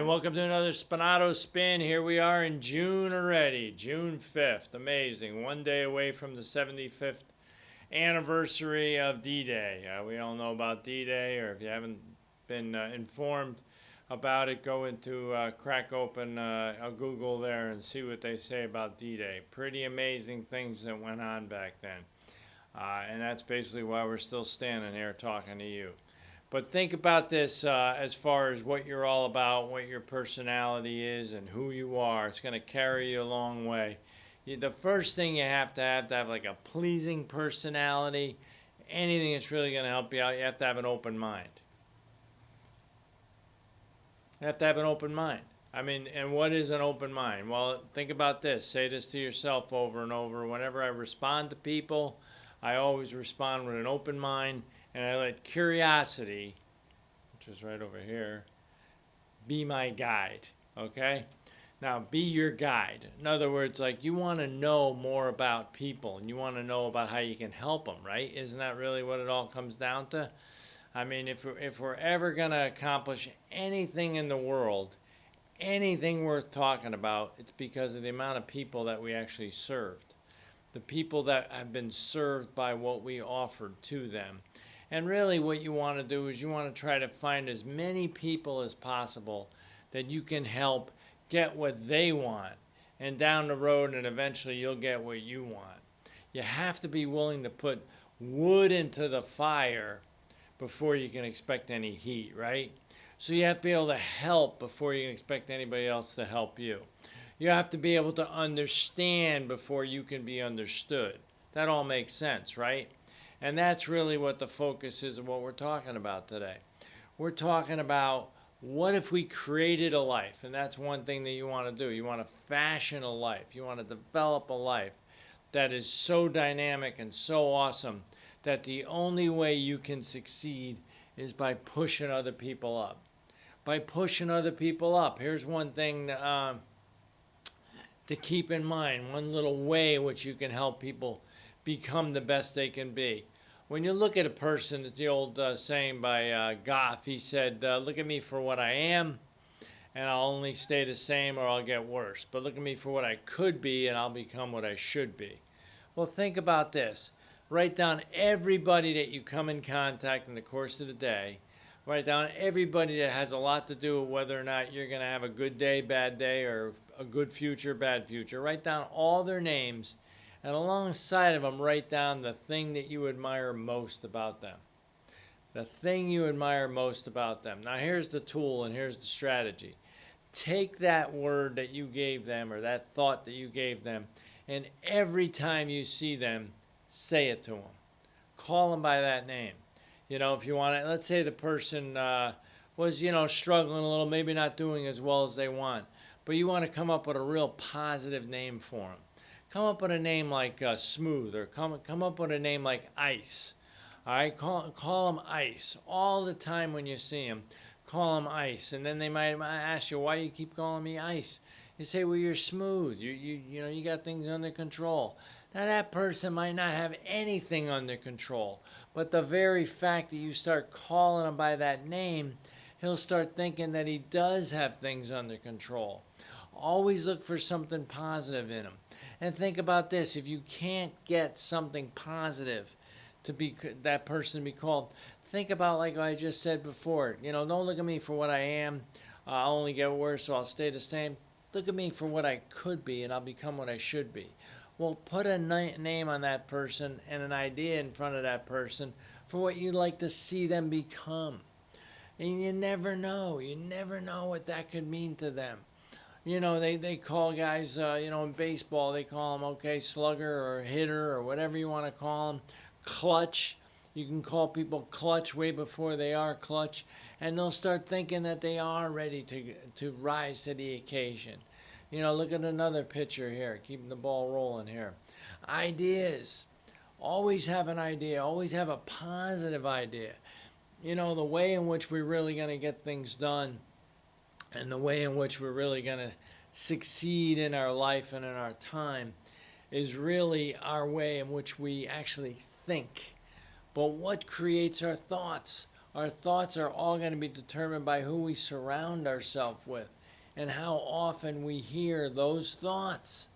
welcome to another Spinato spin. Here we are in June already, June 5th. Amazing. One day away from the 75th anniversary of D-Day. We all know about D-Day, or if you haven't been informed about it, go into crack open a Google there and see what they say about D-Day. Pretty amazing things that went on back then. And that's basically why we're still standing here talking to you. But think about this as far as what you're all about, what your personality is, and who you are. It's going to carry you a long way. The first thing you have to have like a pleasing personality. Anything that's really going to help you out, you have to have an open mind. You have to have an open mind. I mean, and what is an open mind? Well, think about this. Say this to yourself over and over. Whenever I respond to people, I always respond with an open mind. And I let curiosity, which is right over here, be my guide, okay? Now, be your guide. In other words, like, you want to know more about people, and you want to know about how you can help them, right? Isn't that really what it all comes down to? I mean, if we're ever going to accomplish anything in the world, anything worth talking about, it's because of the amount of people that we actually served. The people that have been served by what we offered to them. And really what you want to do is you want to try to find as many people as possible that you can help get what they want. And down the road, and eventually you'll get what you want. You have to be willing to put wood into the fire before you can expect any heat, right? So you have to be able to help before you can expect anybody else to help you. You have to be able to understand before you can be understood. That all makes sense, right? And that's really what the focus is of what we're talking about today. We're talking about what if we created a life, and that's one thing that you want to do. You want to fashion a life. You want to develop a life that is so dynamic and so awesome that the only way you can succeed is by pushing other people up. By pushing other people up. Here's one thing to keep in mind, one little way in which you can help people become the best they can be. When you look at a person, it's the old saying by Goethe. He said, look at me for what I am, and I'll only stay the same or I'll get worse. But look at me for what I could be, and I'll become what I should be. Well, think about this. Write down everybody that you come in contact in the course of the day. Write down everybody that has a lot to do with whether or not you're going to have a good day, bad day, or a good future, bad future. Write down all their names. And alongside of them, write down the thing that you admire most about them. The thing you admire most about them. Now, here's the tool and here's the strategy. Take that word that you gave them or that thought that you gave them, and every time you see them, say it to them. Call them by that name. You know, if you want to, let's say the person was, struggling a little, maybe not doing as well as they want, but you want to come up with a real positive name for them. Come up with a name like Smooth, or come up with a name like Ice. All right, call them Ice all the time when you see them. Call them Ice, and then they might ask you, why you keep calling me Ice? You say, well, you're smooth. You got things under control. Now that person might not have anything under control, but the very fact that you start calling him by that name, he'll start thinking that he does have things under control. Always look for something positive in him. And think about this, if you can't get something positive to be that person to be called, think about like I just said before, don't look at me for what I am, I'll only get worse, so I'll stay the same. Look at me for what I could be, and I'll become what I should be. Well, put a name on that person and an idea in front of that person for what you'd like to see them become. And you never know what that could mean to them. They call guys, in baseball, they call them, okay, slugger or hitter or whatever you want to call them, clutch. You can call people clutch way before they are clutch, and they'll start thinking that they are ready to rise to the occasion. Look at another pitcher here, keeping the ball rolling here. Ideas. Always have an idea. Always have a positive idea. The way in which we're really going to get things done and the way in which we're really going to succeed in our life and in our time is really our way in which we actually think. But what creates our thoughts? Our thoughts are all going to be determined by who we surround ourselves with. and how often we hear those thoughts.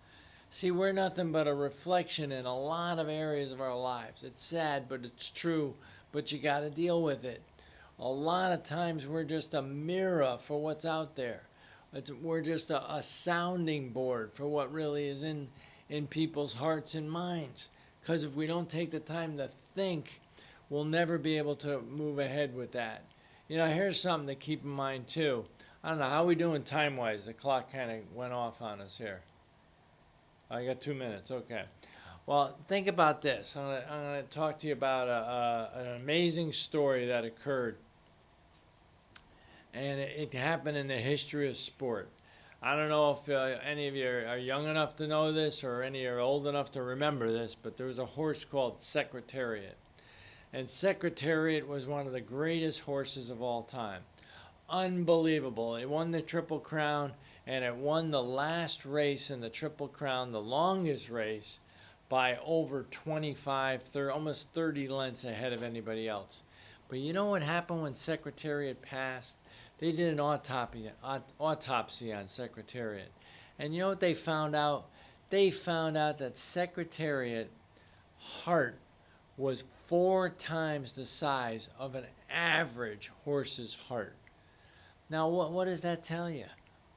See, we're nothing but a reflection in a lot of areas of our lives. It's sad, but it's true, but you got to deal with it. A lot of times we're just a mirror for what's out there. We're just a sounding board for what really is in people's hearts and minds. Because if we don't take the time to think, we'll never be able to move ahead with that. You know, here's something to keep in mind too. I don't know, how are we doing time-wise? The clock kind of went off on us here. I got 2 minutes, okay. Well, think about this. I'm gonna talk to you about an amazing story that occurred. And it happened in the history of sport. I don't know if any of you are young enough to know this or any are old enough to remember this, but there was a horse called Secretariat. And Secretariat was one of the greatest horses of all time. Unbelievable. It won the Triple Crown, and it won the last race in the Triple Crown, the longest race, by over 25, 30, almost 30 lengths ahead of anybody else. But you know what happened when Secretariat passed? They did an autopsy on Secretariat. And you know what they found out? They found out that Secretariat heart was 4 times the size of an average horse's heart. Now, what does that tell you?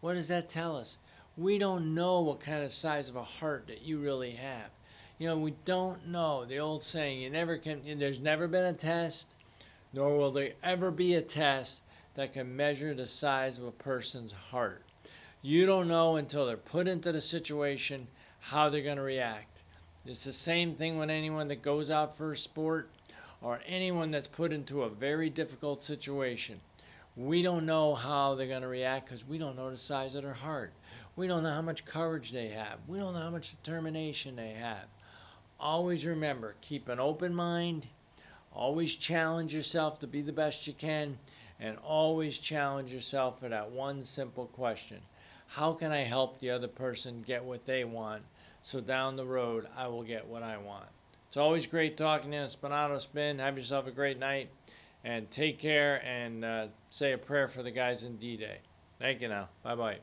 What does that tell us? We don't know what kind of size of a heart that you really have. You know, we don't know. The old saying, there's never been a test, nor will there ever be a test that can measure the size of a person's heart. You don't know until they're put into the situation how they're going to react. It's the same thing with anyone that goes out for a sport or anyone that's put into a very difficult situation. We don't know how they're going to react because we don't know the size of their heart. We don't know how much courage they have. We don't know how much determination they have. Always remember, keep an open mind. Always challenge yourself to be the best you can. And always challenge yourself for that one simple question. How can I help the other person get what they want so down the road I will get what I want? It's always great talking to you, Spinato Spin. Have yourself a great night and take care and say a prayer for the guys in D-Day. Thank you now. Bye-bye.